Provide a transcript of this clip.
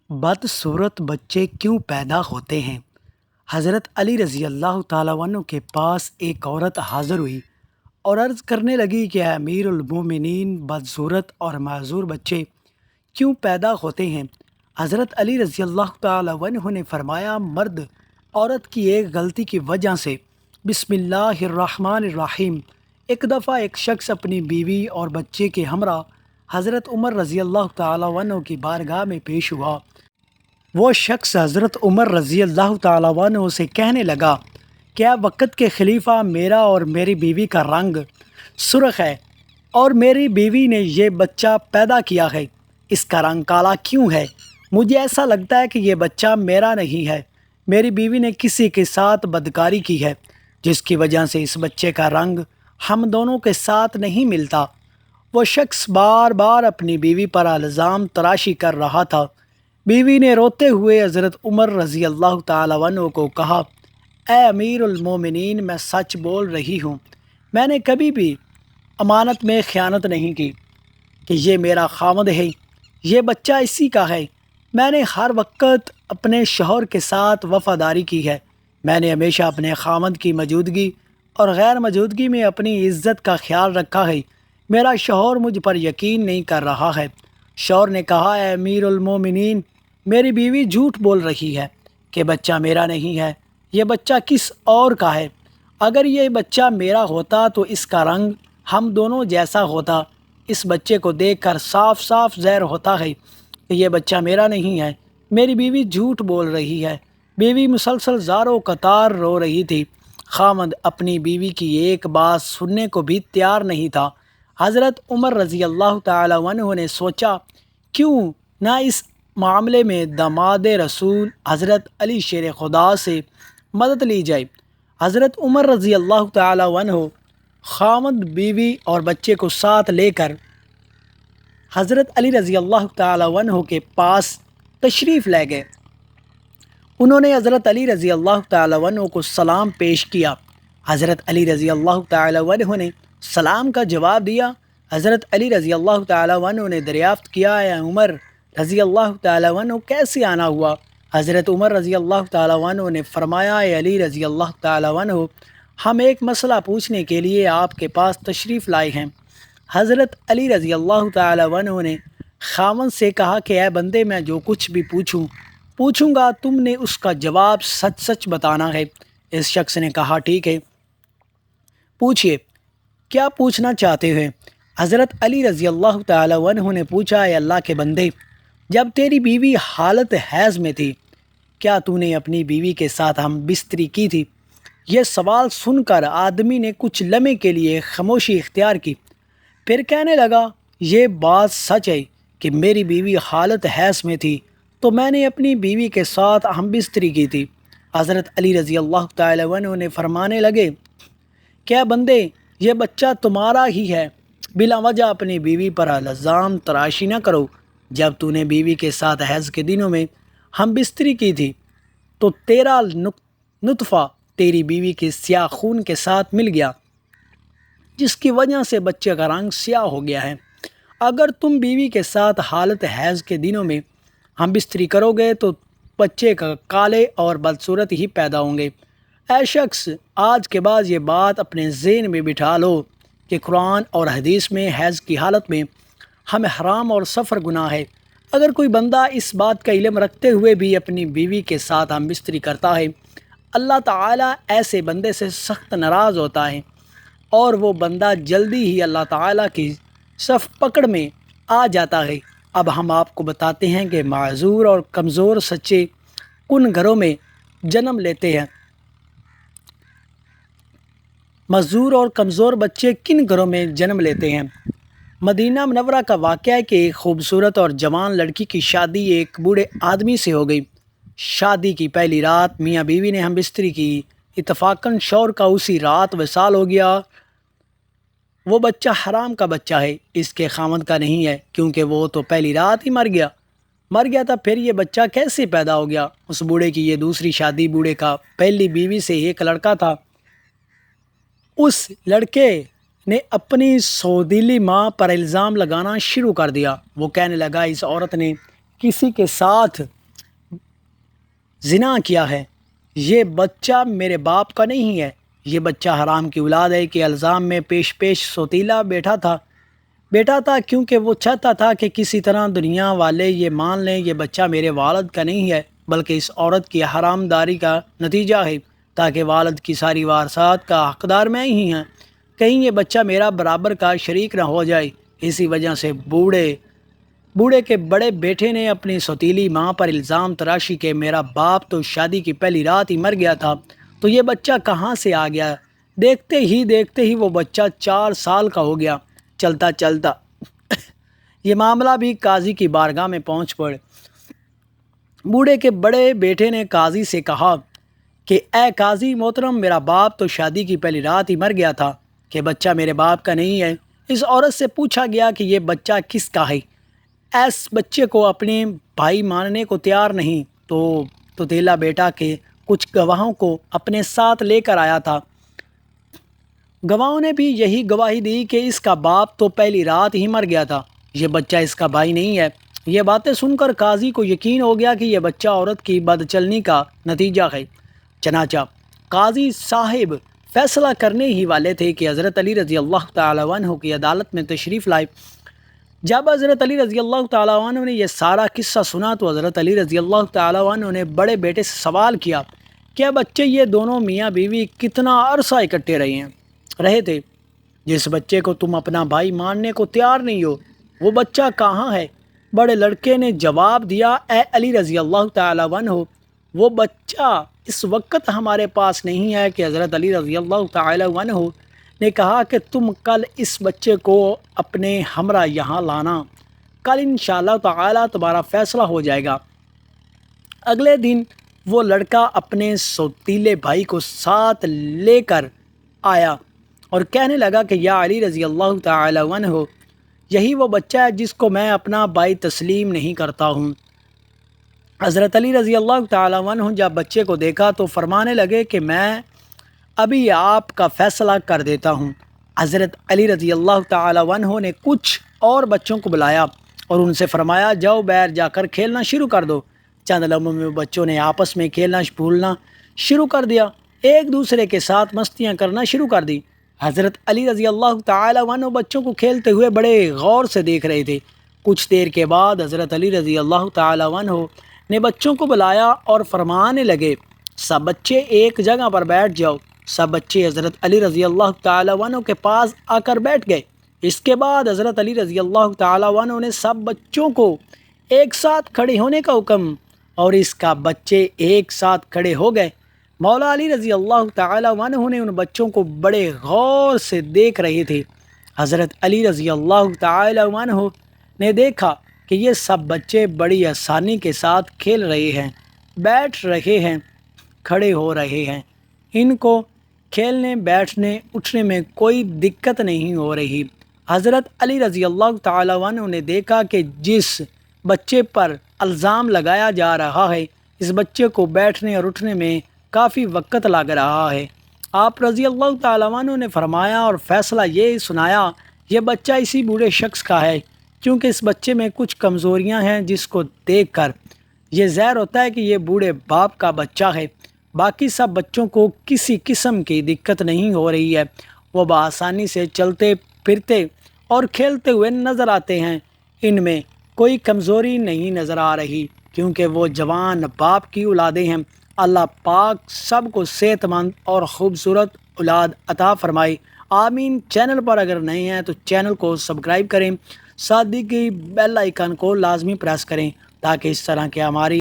بدصورت بچے کیوں پیدا ہوتے ہیں؟ حضرت علی رضی اللہ تعالیٰ عنہ کے پاس ایک عورت حاضر ہوئی اور عرض کرنے لگی کہ اے امیر المومنین، بدصورت اور معذور بچے کیوں پیدا ہوتے ہیں؟ حضرت علی رضی اللہ تعالیٰ عنہ نے فرمایا، مرد عورت کی ایک غلطی کی وجہ سے بسم اللہ الرحمن الرحیم ایک دفعہ ایک شخص اپنی بیوی اور بچے کے ہمراہ حضرت عمر رضی اللہ تعالیٰ عنہ کی بارگاہ میں پیش ہوا۔ وہ شخص حضرت عمر رضی اللہ تعالیٰ عنہ سے کہنے لگا، کیا وقت کے خلیفہ، میرا اور میری بیوی کا رنگ سرخ ہے اور میری بیوی نے یہ بچہ پیدا کیا ہے، اس کا رنگ کالا کیوں ہے؟ مجھے ایسا لگتا ہے کہ یہ بچہ میرا نہیں ہے، میری بیوی نے کسی کے ساتھ بدکاری کی ہے جس کی وجہ سے اس بچے کا رنگ ہم دونوں کے ساتھ نہیں ملتا۔ وہ شخص بار بار اپنی بیوی پر الزام تراشی کر رہا تھا۔ بیوی نے روتے ہوئے حضرت عمر رضی اللہ تعالیٰ عنہ کو کہا، اے امیر المومنین، میں سچ بول رہی ہوں، میں نے کبھی بھی امانت میں خیانت نہیں کی کہ یہ میرا خاوند ہے، یہ بچہ اسی کا ہے۔ میں نے ہر وقت اپنے شوہر کے ساتھ وفاداری کی ہے، میں نے ہمیشہ اپنے خاوند کی موجودگی اور غیر موجودگی میں اپنی عزت کا خیال رکھا ہے۔ میرا شوہر مجھ پر یقین نہیں کر رہا ہے۔ شوہر نے کہا، اے امیر المومنین، میری بیوی جھوٹ بول رہی ہے کہ بچہ میرا نہیں ہے، یہ بچہ کس اور کا ہے۔ اگر یہ بچہ میرا ہوتا تو اس کا رنگ ہم دونوں جیسا ہوتا۔ اس بچے کو دیکھ کر صاف صاف ظاہر ہوتا ہے کہ یہ بچہ میرا نہیں ہے۔ میری بیوی جھوٹ بول رہی ہے۔ بیوی مسلسل زاروں قطار رو رہی تھی۔ خاوند اپنی بیوی کی ایک بات سننے کو بھی تیار نہیں تھا۔ حضرت عمر رضی اللہ تعالیٰ عنہ نے سوچا، کیوں نہ اس معاملے میں داماد رسول حضرت علی شیر خدا سے مدد لی جائے۔ حضرت عمر رضی اللہ تعالیٰ عنہ خاوند، بیوی اور بچے کو ساتھ لے کر حضرت علی رضی اللہ تعالیٰ عنہ کے پاس تشریف لے گئے۔ انہوں نے حضرت علی رضی اللہ تعالیٰ عنہ کو سلام پیش کیا۔ حضرت علی رضی اللہ تعالیٰ عنہ نے سلام کا جواب دیا۔ حضرت علی رضی اللہ تعالیٰ عنہ نے دریافت کیا، اے عمر رضی اللہ تعالیٰ عنہ، کیسے آنا ہوا؟ حضرت عمر رضی اللہ تعالیٰ عنہ نے فرمایا، اے علی رضی اللہ تعالیٰ عنہ، ہم ایک مسئلہ پوچھنے کے لیے آپ کے پاس تشریف لائے ہیں۔ حضرت علی رضی اللہ تعالیٰ عنہ نے خاوند سے کہا کہ اے بندے، میں جو کچھ بھی پوچھوں گا تم نے اس کا جواب سچ سچ بتانا ہے۔ اس شخص نے کہا، ٹھیک ہے، پوچھئے، کیا پوچھنا چاہتے ہیں؟ حضرت علی رضی اللہ تعالیٰ عنہ نے پوچھا، اے اللہ کے بندے، جب تیری بیوی حالت حیض میں تھی، کیا تو نے اپنی بیوی کے ساتھ ہم بستری کی تھی؟ یہ سوال سن کر آدمی نے کچھ لمحے کے لیے خاموشی اختیار کی، پھر کہنے لگا، یہ بات سچ ہے کہ میری بیوی حالت حیض میں تھی تو میں نے اپنی بیوی کے ساتھ ہم بستری کی تھی۔ حضرت علی رضی اللہ تعالیٰ عنہ نے فرمانے لگے، کیا بندے، یہ بچہ تمہارا ہی ہے، بلا وجہ اپنی بیوی پر الزام تراشی نہ کرو۔ جب تو نے بیوی کے ساتھ حیض کے دنوں میں ہم بستری کی تھی تو تیرا نطفہ تیری بیوی کے سیاہ خون کے ساتھ مل گیا، جس کی وجہ سے بچے کا رنگ سیاہ ہو گیا ہے۔ اگر تم بیوی کے ساتھ حالت حیض کے دنوں میں ہم بستری کرو گے تو بچے کا کالے اور بدصورت ہی پیدا ہوں گے۔ اے شخص، آج کے بعد یہ بات اپنے ذہن میں بٹھا لو کہ قرآن اور حدیث میں حیض کی حالت میں ہمیں حرام اور سفر گناہ ہے۔ اگر کوئی بندہ اس بات کا علم رکھتے ہوئے بھی اپنی بیوی کے ساتھ ہم بستری کرتا ہے، اللہ تعالیٰ ایسے بندے سے سخت ناراض ہوتا ہے اور وہ بندہ جلدی ہی اللہ تعالیٰ کی صف پکڑ میں آ جاتا ہے۔ اب ہم آپ کو بتاتے ہیں کہ معذور اور کمزور بچے کن گھروں میں جنم لیتے ہیں۔ معذور اور کمزور بچے کن گھروں میں جنم لیتے ہیں؟ مدینہ منورہ کا واقعہ ہے کہ ایک خوبصورت اور جوان لڑکی کی شادی ایک بوڑھے آدمی سے ہو گئی۔ شادی کی پہلی رات میاں بیوی نے ہم بستری کی۔ اتفاقاً شوہر کا اسی رات وصال ہو گیا۔ وہ بچہ حرام کا بچہ ہے، اس کے خاوند کا نہیں ہے، کیونکہ وہ تو پہلی رات ہی مر گیا تھا۔ پھر یہ بچہ کیسے پیدا ہو گیا؟ اس بوڑھے کی یہ دوسری شادی، بوڑھے کا پہلی بیوی سے ایک لڑکا تھا۔ اس لڑکے نے اپنی سودیلی ماں پر الزام لگانا شروع کر دیا۔ وہ کہنے لگا، اس عورت نے کسی کے ساتھ زنا کیا ہے، یہ بچہ میرے باپ کا نہیں ہے، یہ بچہ حرام کی اولاد ہے کہ الزام میں پیش پیش سوتیلا بیٹا تھا کیونکہ وہ چاہتا تھا کہ کسی طرح دنیا والے یہ مان لیں یہ بچہ میرے والد کا نہیں ہے بلکہ اس عورت کی حرام داری کا نتیجہ ہے، تاکہ والد کی ساری وارثات کا حقدار میں ہی ہیں، کہیں یہ بچہ میرا برابر کا شریک نہ ہو جائے۔ اسی وجہ سے بوڑھے کے بڑے بیٹے نے اپنی سوتیلی ماں پر الزام تراشی کہ میرا باپ تو شادی کی پہلی رات ہی مر گیا تھا، تو یہ بچہ کہاں سے آ گیا۔ دیکھتے ہی وہ بچہ 4 سال کا ہو گیا۔ چلتا چلتا یہ معاملہ بھی قاضی کی بارگاہ میں پہنچ پڑے۔ بوڑھے کے بڑے بیٹے نے قاضی سے کہا کہ اے قاضی محترم، میرا باپ تو شادی کی پہلی رات ہی مر گیا تھا کہ بچہ میرے باپ کا نہیں ہے۔ اس عورت سے پوچھا گیا کہ یہ بچہ کس کا ہے۔ ایس بچے کو اپنے بھائی ماننے کو تیار نہیں تو تیلا بیٹا کے کچھ گواہوں کو اپنے ساتھ لے کر آیا تھا۔ گواہوں نے بھی یہی گواہی دی کہ اس کا باپ تو پہلی رات ہی مر گیا تھا، یہ بچہ اس کا بھائی نہیں ہے۔ یہ باتیں سن کر قاضی کو یقین ہو گیا کہ یہ بچہ عورت کی بدچلنی کا نتیجہ ہے۔ چنانچہ قاضی صاحب فیصلہ کرنے ہی والے تھے کہ حضرت علی رضی اللہ تعالیٰ عنہ کی عدالت میں تشریف لائے۔ جب حضرت علی رضی اللہ تعالیٰ عنہ نے یہ سارا قصہ سنا تو حضرت علی رضی اللہ تعالیٰ عنہ نے بڑے بیٹے سے سوال کیا کہ بچے یہ دونوں میاں بیوی کتنا عرصہ اکٹھے رہے تھے؟ جس بچے کو تم اپنا بھائی ماننے کو تیار نہیں ہو وہ بچہ کہاں ہے؟ بڑے لڑکے نے جواب دیا، اے علی رضی اللہ تعالیٰ عنہ، وہ بچہ اس وقت ہمارے پاس نہیں ہے کہ حضرت علی رضی اللہ تعالیٰ عنہ نے کہا کہ تم کل اس بچے کو اپنے ہمراہ یہاں لانا، کل انشاءاللہ تعالیٰ تمہارا فیصلہ ہو جائے گا۔ اگلے دن وہ لڑکا اپنے سوتیلے بھائی کو ساتھ لے کر آیا اور کہنے لگا کہ یا علی رضی اللہ تعالیٰ عنہ، یہی وہ بچہ ہے جس کو میں اپنا بھائی تسلیم نہیں کرتا ہوں۔ حضرت علی رضی اللہ تعالیٰ عنہ جب بچے کو دیکھا تو فرمانے لگے کہ میں ابھی آپ کا فیصلہ کر دیتا ہوں۔ حضرت علی رضی اللہ تعالیٰ عنہ نے کچھ اور بچوں کو بلایا اور ان سے فرمایا، جاؤ باہر جا کر کھیلنا شروع کر دو۔ چند لمحوں میں بچوں نے آپس میں کھیلنا بھولنا شروع کر دیا، ایک دوسرے کے ساتھ مستیاں کرنا شروع کر دی۔ حضرت علی رضی اللہ تعالیٰ عنہ بچوں کو کھیلتے ہوئے بڑے غور سے دیکھ رہے تھے۔ کچھ دیر کے بعد حضرت علی رضی اللہ تعالیٰ عنہ نے بچوں کو بلایا اور فرمانے لگے، سب بچے ایک جگہ پر بیٹھ جاؤ۔ سب بچے حضرت علی رضی اللہ تعالیٰ عنہ کے پاس آ کر بیٹھ گئے۔ اس کے بعد حضرت علی رضی اللہ تعالیٰ عنہ نے سب بچوں کو ایک ساتھ کھڑے ہونے کا حکم اور اس کا بچے ایک ساتھ کھڑے ہو گئے۔ مولا علی رضی اللہ تعالیٰ عنہ نے ان بچوں کو بڑے غور سے دیکھ رہے تھے۔ حضرت علی رضی اللہ تعالیٰ عنہ نے دیکھا کہ یہ سب بچے بڑی آسانی کے ساتھ کھیل رہے ہیں، بیٹھ رہے ہیں، کھڑے ہو رہے ہیں، ان کو کھیلنے بیٹھنے اٹھنے میں کوئی دقت نہیں ہو رہی۔ حضرت علی رضی اللہ تعالیٰ عنہ نے دیکھا کہ جس بچے پر الزام لگایا جا رہا ہے اس بچے کو بیٹھنے اور اٹھنے میں کافی وقت لگ رہا ہے۔ آپ رضی اللہ تعالیٰ عنہ نے فرمایا اور فیصلہ یہ سنایا، یہ بچہ اسی بوڑھے شخص کا ہے، کیونکہ اس بچے میں کچھ کمزوریاں ہیں جس کو دیکھ کر یہ ظاہر ہوتا ہے کہ یہ بوڑھے باپ کا بچہ ہے۔ باقی سب بچوں کو کسی قسم کی دقت نہیں ہو رہی ہے، وہ بآسانی سے چلتے پھرتے اور کھیلتے ہوئے نظر آتے ہیں، ان میں کوئی کمزوری نہیں نظر آ رہی کیونکہ وہ جوان باپ کی اولادیں ہیں۔ اللہ پاک سب کو صحت مند اور خوبصورت اولاد عطا فرمائے، آمین۔ چینل پر اگر نئے ہیں تو چینل کو سبسکرائب کریں، ساتھ دی گئی بیل آئیکن کو لازمی پریس کریں تاکہ اس طرح کے ہماری